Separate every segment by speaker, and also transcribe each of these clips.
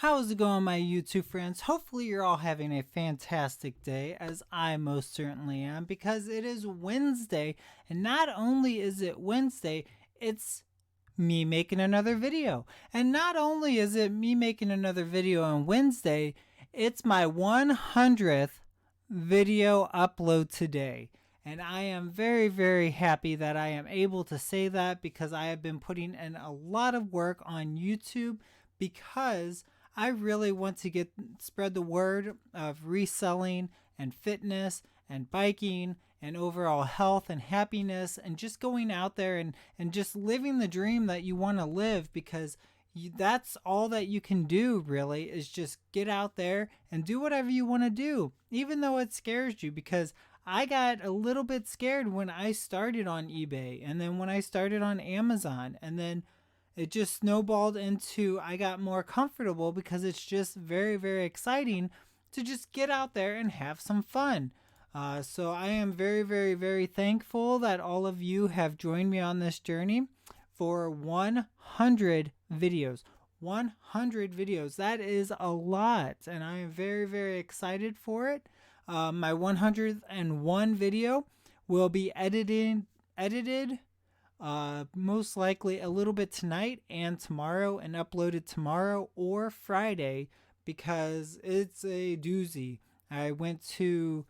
Speaker 1: How's it going, my YouTube friends? Hopefully you're all having a fantastic day, as I most certainly am, because it is Wednesday, and not only is it Wednesday, it's me making another video. And not only is it me making another video on Wednesday, it's my 100th video upload today. And I am very, very happy that I am able to say that, because I have been putting in a lot of work on YouTube, because I really want to spread the word of reselling and fitness and biking and overall health and happiness, and just going out there and just living the dream that you want to live, because that's all that you can do, really, is just get out there and do whatever you want to do, even though it scares you. Because I got a little bit scared when I started on eBay, and then when I started on Amazon, and then it just snowballed into I got more comfortable, because it's just very, very exciting to just get out there and have some fun. So I am very, very, very thankful that all of you have joined me on this journey for 100 videos. 100 videos. That is a lot, and I am very, very excited for it. My 101 video will be edited most likely a little bit tonight and tomorrow, and uploaded tomorrow or Friday, because it's a doozy. I went to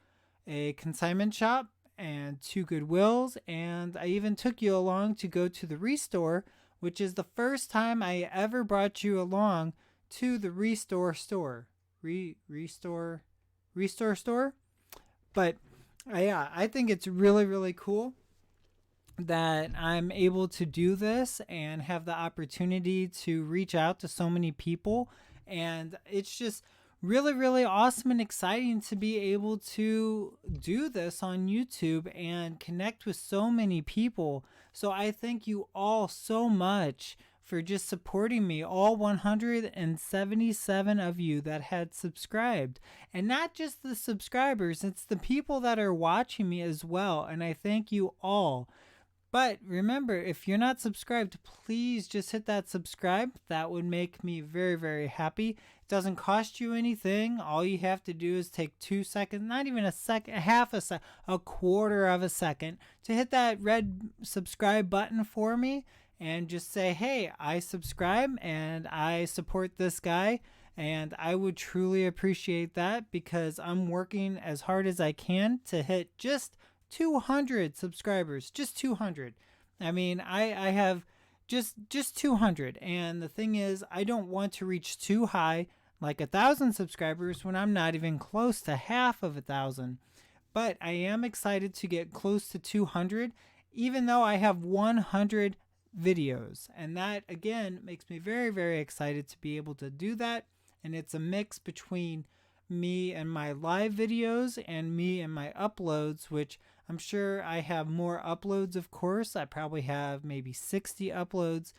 Speaker 1: a consignment shop and 2 Goodwills, and I even took you along to go to the Restore, which is the first time I ever brought you along to the Restore store. Restore store? But yeah, I think it's really, really cool that I'm able to do this and have the opportunity to reach out to so many people. And it's just really, really awesome and exciting to be able to do this on YouTube and connect with so many people. So I thank you all so much for just supporting me, all 177 of you that had subscribed. And not just the subscribers, it's the people that are watching me as well. And I thank you all. But remember, if you're not subscribed, please just hit that subscribe. That would make me very, very happy. It doesn't cost you anything. All you have to do is take 2 seconds, not even a second, half a second, a quarter of a second, to hit that red subscribe button for me and just say, hey, I subscribe and I support this guy. And I would truly appreciate that, because I'm working as hard as I can to hit just 200 subscribers, just 200. I mean, I have just 200. And the thing is, I don't want to reach too high, like 1,000 subscribers, when I'm not even close to half of 1,000. But I am excited to get close to 200, even though I have 100 videos. And that, again, makes me very, very excited to be able to do that. And it's a mix between me and my live videos and me and my uploads, which I'm sure I have more uploads, of course. I probably have maybe 60 uploads.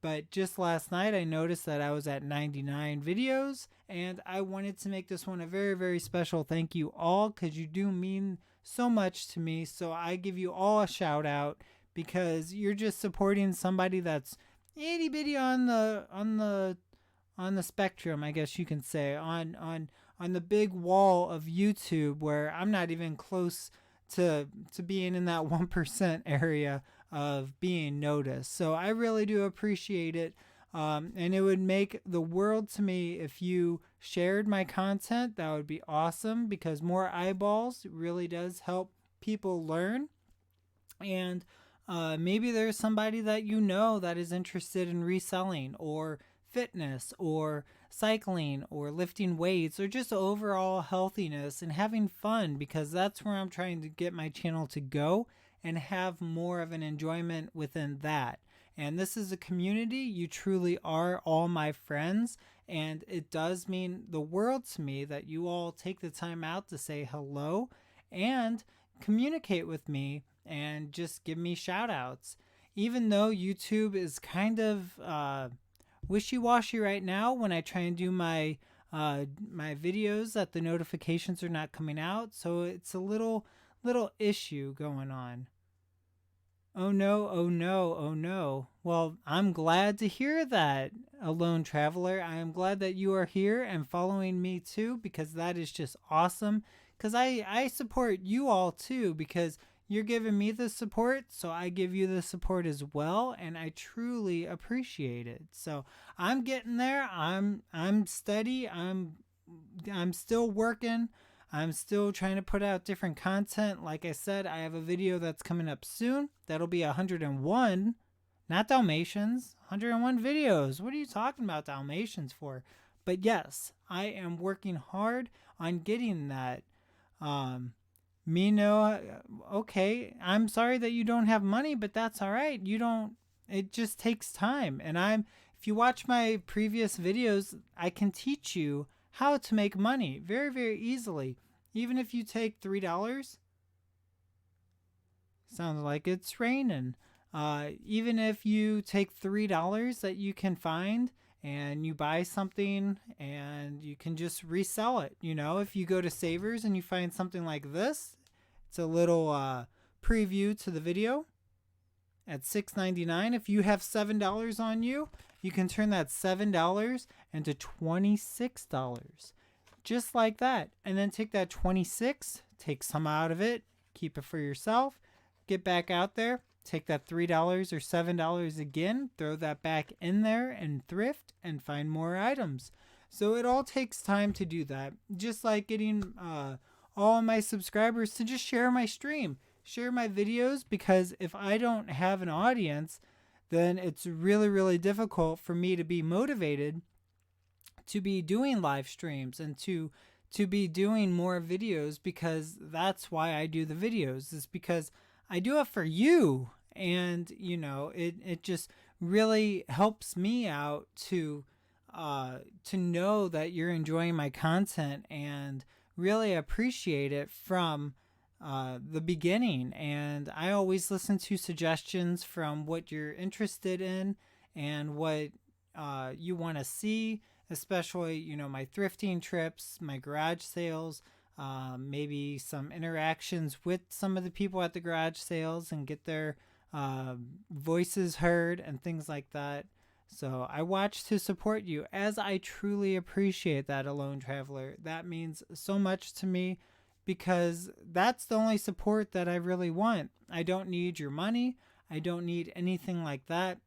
Speaker 1: But just last night, I noticed that I was at 99 videos, and I wanted to make this one a very, very special thank you all, because you do mean so much to me. So I give you all a shout out, because you're just supporting somebody that's itty bitty on the spectrum, I guess you can say, on the big wall of YouTube, where I'm not even close to being in that 1% area of being noticed. So I really do appreciate it. And it would make the world to me if you shared my content. That would be awesome, because more eyeballs really does help people learn. And maybe there's somebody that you know that is interested in reselling or fitness or cycling or lifting weights or just overall healthiness and having fun, because that's where I'm trying to get my channel to go, and have more of an enjoyment within that. And this is a community. You truly are all my friends, and it does mean the world to me that you all take the time out to say hello and communicate with me and just give me shout outs. Even though YouTube is kind of wishy-washy right now, when I try and do my videos, that the notifications are not coming out, so it's a little issue going on. Oh no, oh no, oh no. Well, I'm glad to hear that, Alone Traveler. I am glad that you are here and following me too, because that is just awesome. Because I support you all too, because you're giving me the support, so I give you the support as well, and I truly appreciate it. So I'm getting there. I'm steady. I'm still working. I'm still trying to put out different content. Like I said, I have a video that's coming up soon. That'll be 101, not Dalmatians. 101 videos. What are you talking about Dalmatians for? But yes, I am working hard on getting that. Um, Mino, okay, I'm sorry that you don't have money, but that's all right. You don't, it just takes time. And if you watch my previous videos, I can teach you how to make money very, very easily. Even if you take $3, sounds like it's raining. Even if you take $3 that you can find and you buy something and you can just resell it. You know, if you go to Savers and you find something like this, it's a little preview to the video at $6.99. If you have $7 on you, you can turn that $7 into $26. Just like that. And then take that 26, take some out of it, keep it for yourself, get back out there, take that $3 or $7 again, throw that back in there and thrift and find more items. So it all takes time to do that. Just like getting all my subscribers to just share my stream, share my videos, because if I don't have an audience, then it's really, really difficult for me to be motivated to be doing live streams and to be doing more videos, because that's why I do the videos, is because I do it for you. And you know, it just really helps me out to know that you're enjoying my content and really appreciate it from the beginning. And I always listen to suggestions from what you're interested in and what you want to see, especially, you know, my thrifting trips, my garage sales, maybe some interactions with some of the people at the garage sales and get their voices heard and things like that. So I watch to support you, as I truly appreciate that, Alone Traveler. That means so much to me, because that's the only support that I really want. I don't need your money. I don't need anything like that.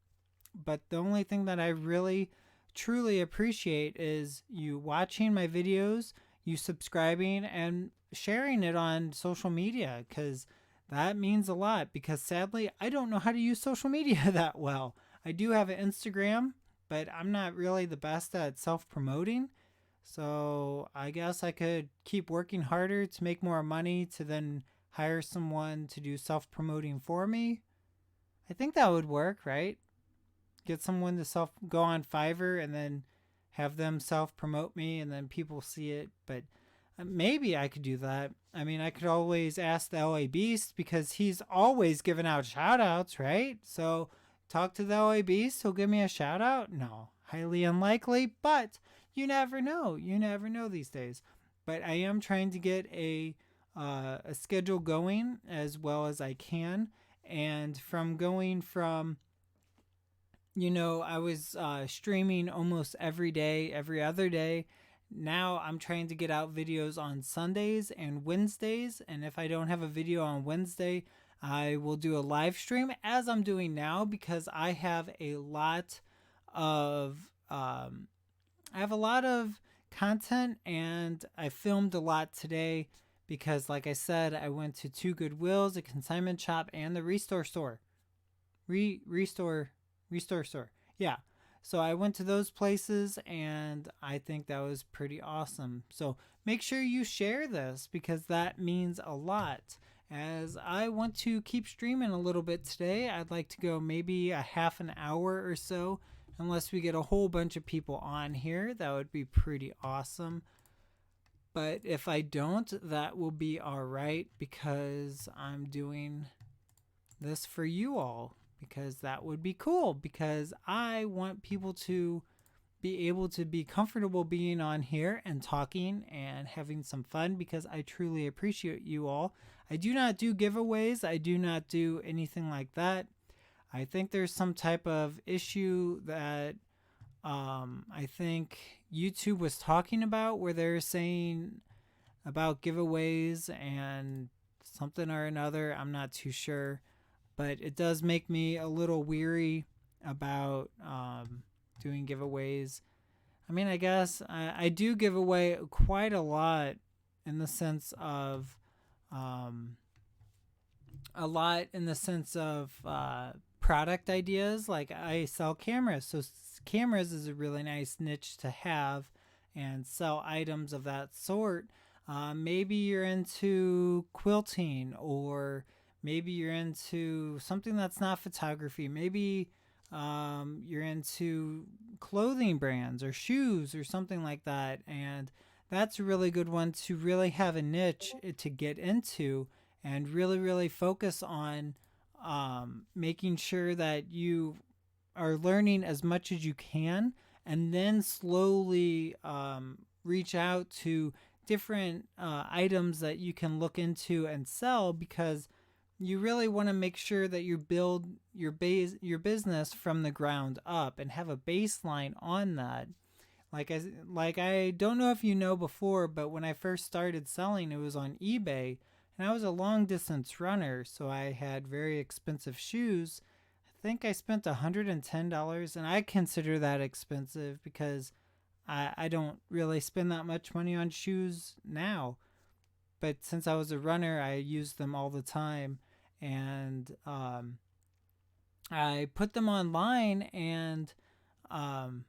Speaker 1: But the only thing that I really truly appreciate is you watching my videos, you subscribing and sharing it on social media, because that means a lot. Because sadly, I don't know how to use social media that well. I do have an Instagram, but I'm not really the best at self-promoting. So I guess I could keep working harder to make more money to then hire someone to do self-promoting for me. I think that would work, right? Get someone to go on Fiverr and then have them self promote me and then people see it. But maybe I could do that. I mean, I could always ask the LA Beast, because he's always giving out shout outs, right? So talk to the LA Beast, he'll give me a shout out. No, highly unlikely, but you never know. You never know these days. But I am trying to get a schedule going as well as I can. And from going from, you know, I was streaming almost every day, every other day. Now I'm trying to get out videos on Sundays and Wednesdays. And if I don't have a video on Wednesday, I will do a live stream, as I'm doing now, because I have a lot of content, and I filmed a lot today because, like I said, I went to two Goodwills, a consignment shop, and the Restore store. Restore store. Yeah. So I went to those places, and I think that was pretty awesome. So make sure you share this, because that means a lot. As I want to keep streaming a little bit today, I'd like to go maybe a half an hour or so, unless we get a whole bunch of people on here. That would be pretty awesome. But if I don't, that will be all right, because I'm doing this for you all. Because that would be cool, because I want people to be able to be comfortable being on here and talking and having some fun because I truly appreciate you all. I do not do giveaways, I do not do anything like that. I think there's some type of issue that I think YouTube was talking about where they're saying about giveaways and something or another. I'm not too sure, but it does make me a little weary about doing giveaways. I mean, I guess I do give away quite a lot in the sense of um, product ideas. Like I sell cameras, so cameras is a really nice niche to have and sell items of that sort. Maybe you're into quilting, or maybe you're into something that's not photography. Maybe you're into clothing brands or shoes or something like that. And that's a really good one to really have a niche to get into and really, really focus on making sure that you are learning as much as you can and then slowly reach out to different items that you can look into and sell, because you really want to make sure that you build your business from the ground up and have a baseline on that. I don't know if you know before, but when I first started selling, it was on eBay, and I was a long distance runner, so I had very expensive shoes. I think I spent $110, and I consider that expensive because I don't really spend that much money on shoes now. But since I was a runner, I used them all the time, and I put them online, um,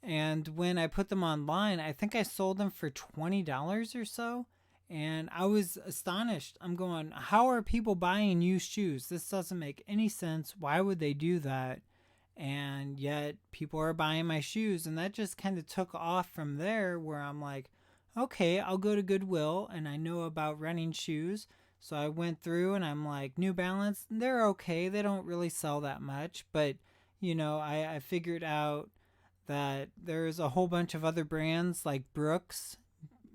Speaker 1: and when I put them online, I think I sold them for $20 or so. And I was astonished. I'm going, how are people buying used shoes? This doesn't make any sense. Why would they do that? And yet people are buying my shoes. And that just kind of took off from there, where I'm like, okay, I'll go to Goodwill, and I know about running shoes. So I went through and I'm like, New Balance, they're okay. They don't really sell that much. But, I figured out that there's a whole bunch of other brands, like Brooks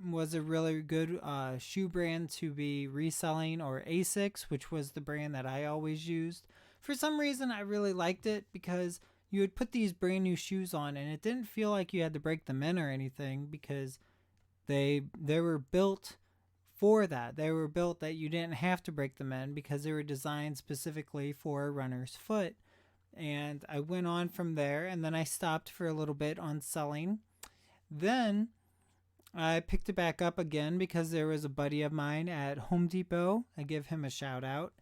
Speaker 1: was a really good shoe brand to be reselling, or Asics, which was the brand that I always used. For some reason, I really liked it because you would put these brand new shoes on and it didn't feel like you had to break them in or anything, because they were built for that. They were built that you didn't have to break them in because they were designed specifically for a runner's foot. And I went on from there, and then I stopped for a little bit on selling. Then I picked it back up again because there was a buddy of mine at Home Depot. I give him a shout out.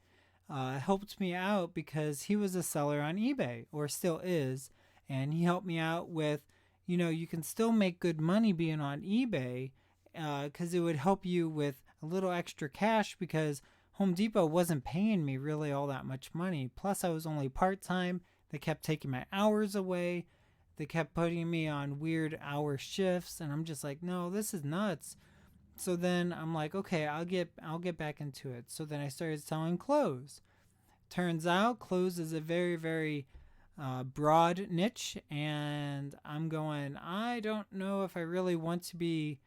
Speaker 1: Helped me out because he was a seller on eBay, or still is, and he helped me out with, you can still make good money being on eBay, because it would help you with a little extra cash, because Home Depot wasn't paying me really all that much money. Plus, I was only part-time. They kept taking my hours away. They kept putting me on weird hour shifts, and I'm just like, no, this is nuts. So then I'm like, okay, I'll get back into it. So then I started selling clothes. Turns out clothes is a very, very broad niche, and I'm going, I don't know if I really want to be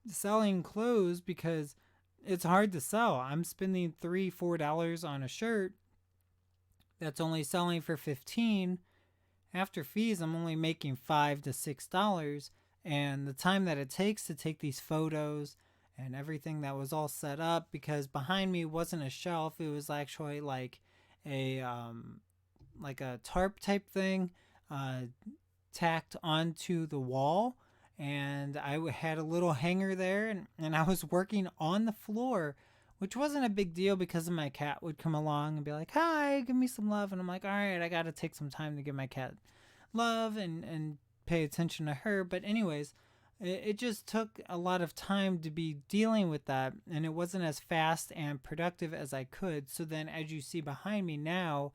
Speaker 1: selling clothes because it's hard to sell. I'm spending $3-4 on a shirt that's only selling for 15. After fees, I'm only making $5 to $6, and the time that it takes to take these photos and everything that was all set up, because behind me wasn't a shelf, it was actually like a tarp type thing tacked onto the wall, and I had a little hanger there, and I was working on the floor, which wasn't a big deal because my cat would come along and be like, hi, give me some love. And I'm like, all right, I got to take some time to give my cat love and pay attention to her. But anyways, it just took a lot of time to be dealing with that, and it wasn't as fast and productive as I could. So then, as you see behind me now,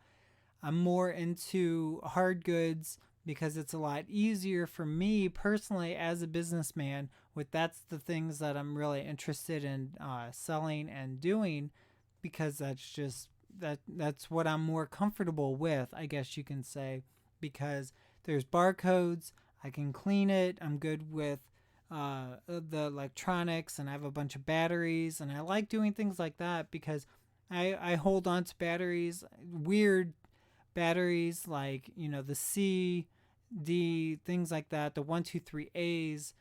Speaker 1: I'm more into hard goods because it's a lot easier for me personally as a businessman. That's the things that I'm really interested in selling and doing, because that's just that's what I'm more comfortable with, I guess you can say, because there's barcodes. I can clean it. I'm good with the electronics, and I have a bunch of batteries, and I like doing things like that because I hold on to batteries, weird batteries like the C, D, things like that, the 123As,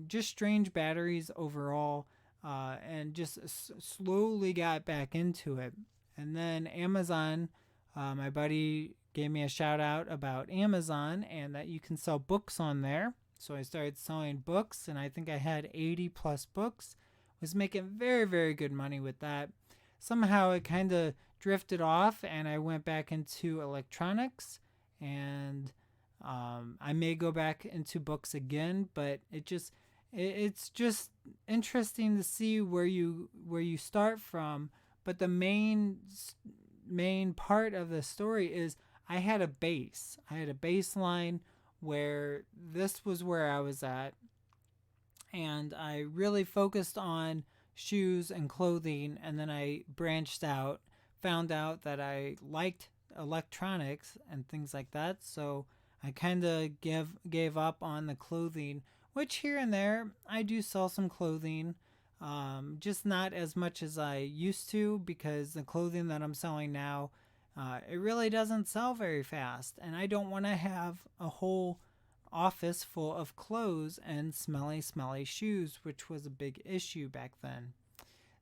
Speaker 1: just strange batteries overall, and just slowly got back into it. And then Amazon, my buddy gave me a shout out about Amazon and that you can sell books on there. So I started selling books, and I think I had 80 plus books. Was making very, very good money with that. Somehow it kind of drifted off, and I went back into electronics, and I may go back into books again, but it's just interesting to see where you start from. But the main part of the story is I had a base. I had a baseline where this was where I was at, and I really focused on shoes and clothing, and then I branched out, found out that I liked electronics and things like that, so I kind of gave up on the clothing, which here and there I do sell some clothing, just not as much as I used to, because the clothing that I'm selling now, it really doesn't sell very fast, and I don't want to have a whole office full of clothes and smelly shoes, which was a big issue back then.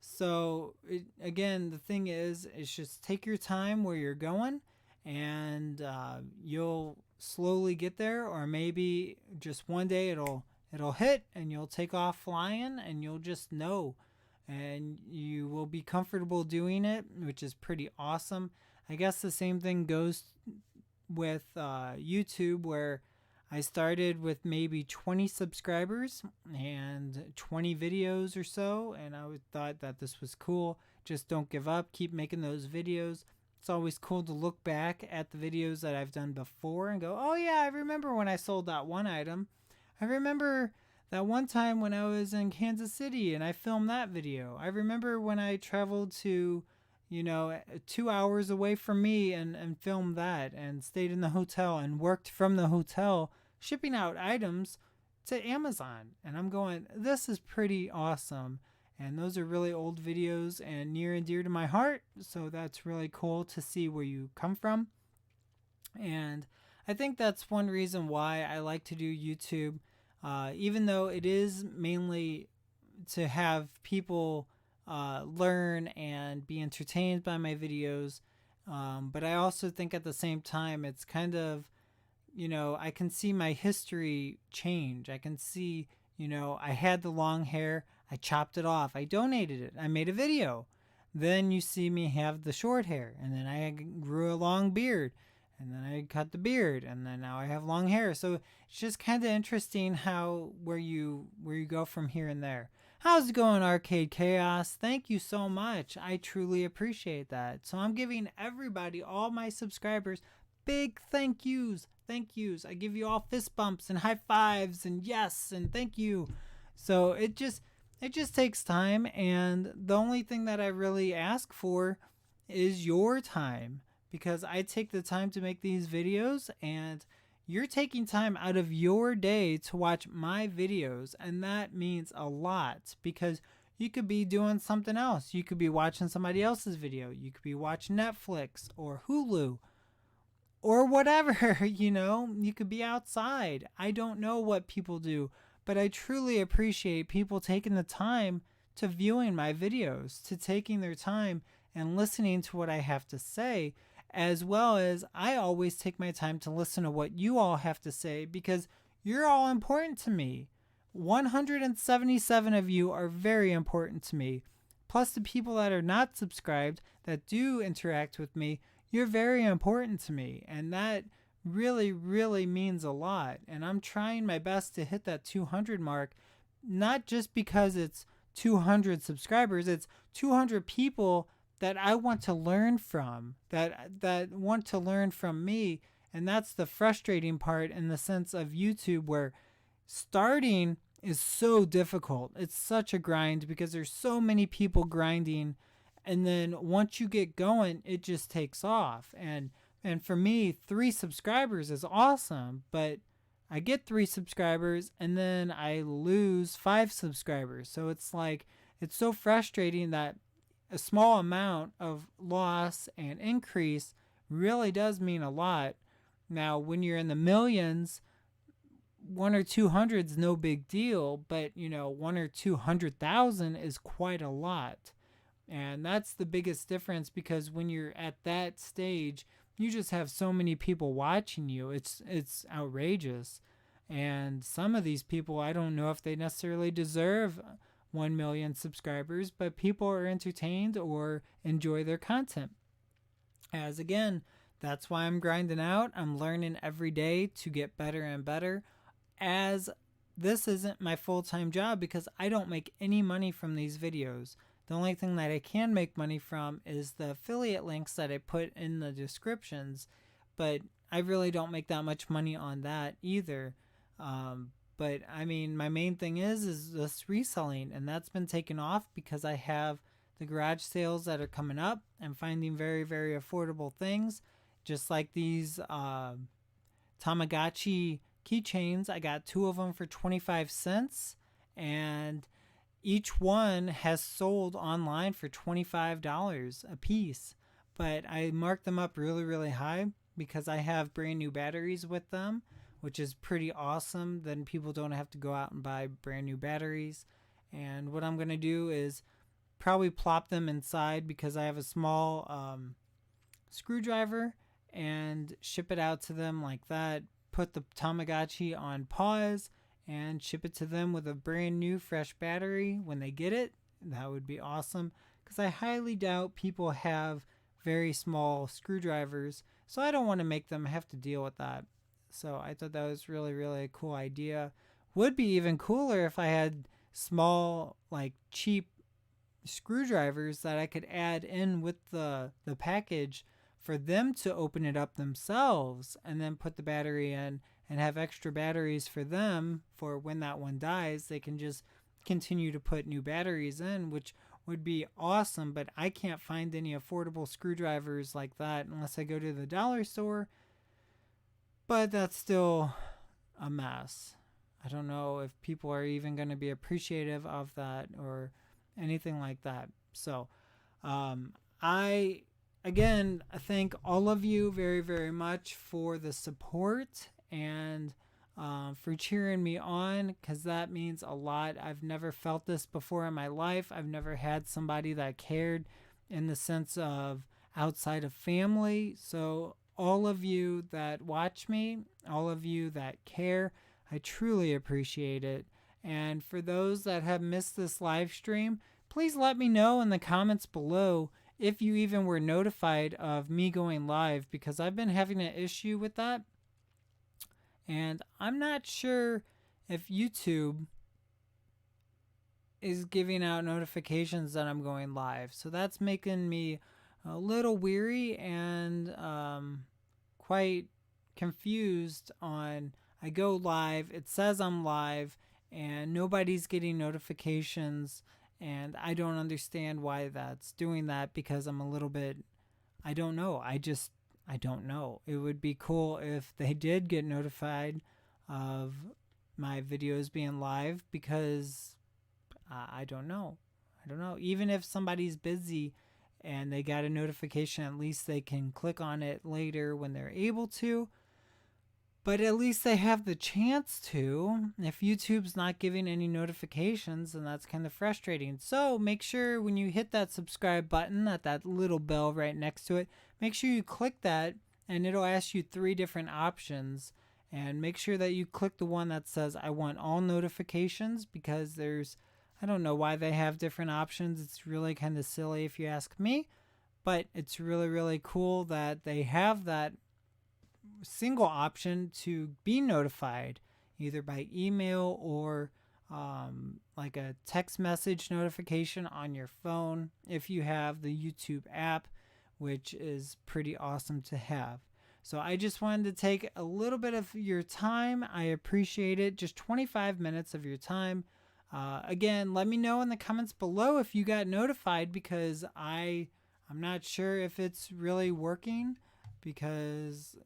Speaker 1: So again, the thing is just take your time where you're going, and you'll slowly get there, or maybe just one day it'll hit and you'll take off flying, and you'll just know, and you will be comfortable doing it, which is pretty awesome. I guess the same thing goes with YouTube, where I started with maybe 20 subscribers and 20 videos or so, and I thought that this was cool. Just don't give up. Keep making those videos. It's always cool to look back at the videos that I've done before and go, oh yeah, I remember when I sold that one item. I remember that one time when I was in Kansas City and I filmed that video. I remember when I traveled to 2 hours away from me and filmed that, and stayed in the hotel and worked from the hotel shipping out items to Amazon. And I'm going, this is pretty awesome. And those are really old videos and near and dear to my heart. So that's really cool to see where you come from. And I think that's one reason why I like to do YouTube, even though it is mainly to have people learn and be entertained by my videos. But I also think at the same time, it's kind of, I can see my history change. I can see, I had the long hair, I chopped it off, I donated it, I made a video. Then you see me have the short hair, and then I grew a long beard, and then I cut the beard, and then now I have long hair. So it's just kind of interesting how where you go from here and there. How's it going, Arcade Chaos? Thank you so much. I truly appreciate that. So I'm giving everybody, all my subscribers, big thank yous. Thank yous. I give you all fist bumps and high fives and yes and thank you. So it just takes time, and the only thing that I really ask for is your time, because I take the time to make these videos, and you're taking time out of your day to watch my videos, and that means a lot, because you could be doing something else. You could be watching somebody else's video. You could be watching Netflix or Hulu or whatever, you could be outside. I don't know what people do, but I truly appreciate people taking the time to viewing my videos, to taking their time and listening to what I have to say, as well as I always take my time to listen to what you all have to say, because you're all important to me. 177 of you are very important to me. Plus the people that are not subscribed that do interact with me, you're very important to me, and that really, really means a lot. And I'm trying my best to hit that 200 mark, not just because it's 200 subscribers, it's 200 people that I want to learn from, that want to learn from me. And that's the frustrating part in the sense of YouTube, where starting is so difficult. It's such a grind because there's so many people grinding And then once you get going, it just takes off. And for me, 3 subscribers is awesome, but I get 3 subscribers and then I lose 5 subscribers. So it's like, it's so frustrating that a small amount of loss and increase really does mean a lot. Now, when you're in the millions, 1 or 2 hundred is no big deal, but 1 or 200,000 is quite a lot. And that's the biggest difference, because when you're at that stage, you just have so many people watching you. It's outrageous. And some of these people, I don't know if they necessarily deserve 1 million subscribers, but people are entertained or enjoy their content. As again, that's why I'm grinding out. I'm learning every day to get better and better, as this isn't my full-time job, because I don't make any money from these videos. The only thing that I can make money from is the affiliate links that I put in the descriptions, but I really don't make that much money on that either. But I mean, my main thing is this reselling, and that's been taken off because I have the garage sales that are coming up. I'm finding very, very affordable things, just like these Tamagotchi keychains. I got 2 of them for 25 cents, and each one has sold online for $25 a piece. But I marked them up really, really high because I have brand new batteries with them, which is pretty awesome. Then people don't have to go out and buy brand new batteries. And what I'm going to do is probably plop them inside, because I have a small screwdriver, and ship it out to them like that. Put the Tamagotchi on pause and ship it to them with a brand new fresh battery when they get it. That would be awesome, because I highly doubt people have very small screwdrivers, so I don't want to make them have to deal with that. So I thought that was really, really a cool idea. Would be even cooler if I had small, like, cheap screwdrivers that I could add in with the package for them to open it up themselves and then put the battery in, and have extra batteries for them for when that one dies. They can just continue to put new batteries in, which would be awesome. But I can't find any affordable screwdrivers like that unless I go to the dollar store. But that's still a mess. I don't know if people are even going to be appreciative of that or anything like that. So I thank all of you very, very much for the support, and for cheering me on, because that means a lot. I've never felt this before in my life. I've never had somebody that cared in the sense of outside of family. So all of you that watch me, all of you that care, I truly appreciate it. And for those that have missed this live stream, please let me know in the comments below if you even were notified of me going live, because I've been having an issue with that. And I'm not sure if YouTube is giving out notifications that I'm going live. So that's making me a little weary and quite confused on, I go live, it says I'm live, and nobody's getting notifications. And I don't understand why that's doing that, because I'm a little bit, I don't know. I don't know. It would be cool if they did get notified of my videos being live, because I don't know. I don't know. Even if somebody's busy and they got a notification, at least they can click on it later when they're able to. But at least they have the chance to. If YouTube's not giving any notifications, then that's kind of frustrating. So make sure when you hit that subscribe button, that little bell right next to it, make sure you click that, and it'll ask you 3 different options. And make sure that you click the one that says I want all notifications, because I don't know why they have different options. It's really kind of silly if you ask me. But it's really, really cool that they have that single option to be notified, either by email or like a text message notification on your phone if you have the YouTube app, which is pretty awesome to have. So I just wanted to take a little bit of your time. I appreciate it. Just 25 minutes of your time. Again, let me know in the comments below if you got notified, because I'm not sure if it's really working, because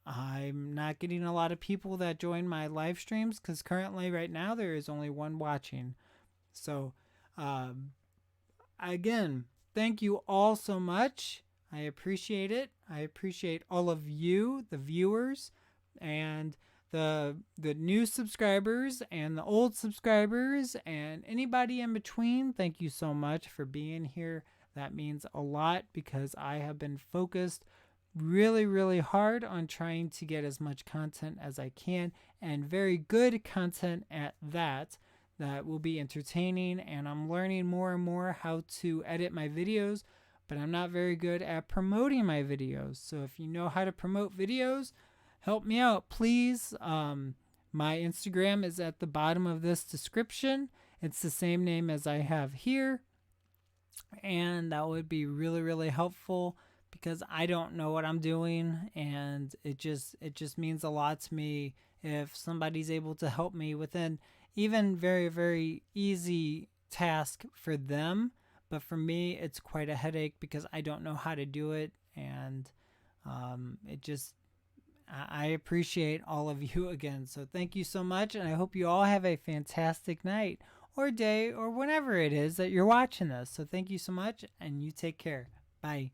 Speaker 1: I'm not getting a lot of people that join my live streams, because currently right now there is only one watching. So um, again, thank you all so much. I appreciate it. I appreciate all of you, the viewers, and the new subscribers and the old subscribers and anybody in between. Thank you so much for being here. That means a lot, because I have been focused really hard on trying to get as much content as I can, and very good content at that, that will be entertaining. And I'm learning more and more how to edit my videos, but I'm not very good at promoting my videos. So if you know how to promote videos, help me out, please. My Instagram is at the bottom of this description. It's the same name as I have here, and that would be really helpful, because I don't know what I'm doing, and it just means a lot to me if somebody's able to help me with an even very easy task for them. But for me, it's quite a headache, because I don't know how to do it, and it just I appreciate all of you again. So thank you so much, and I hope you all have a fantastic night or day or whenever it is that you're watching this. So thank you so much, and you take care. Bye.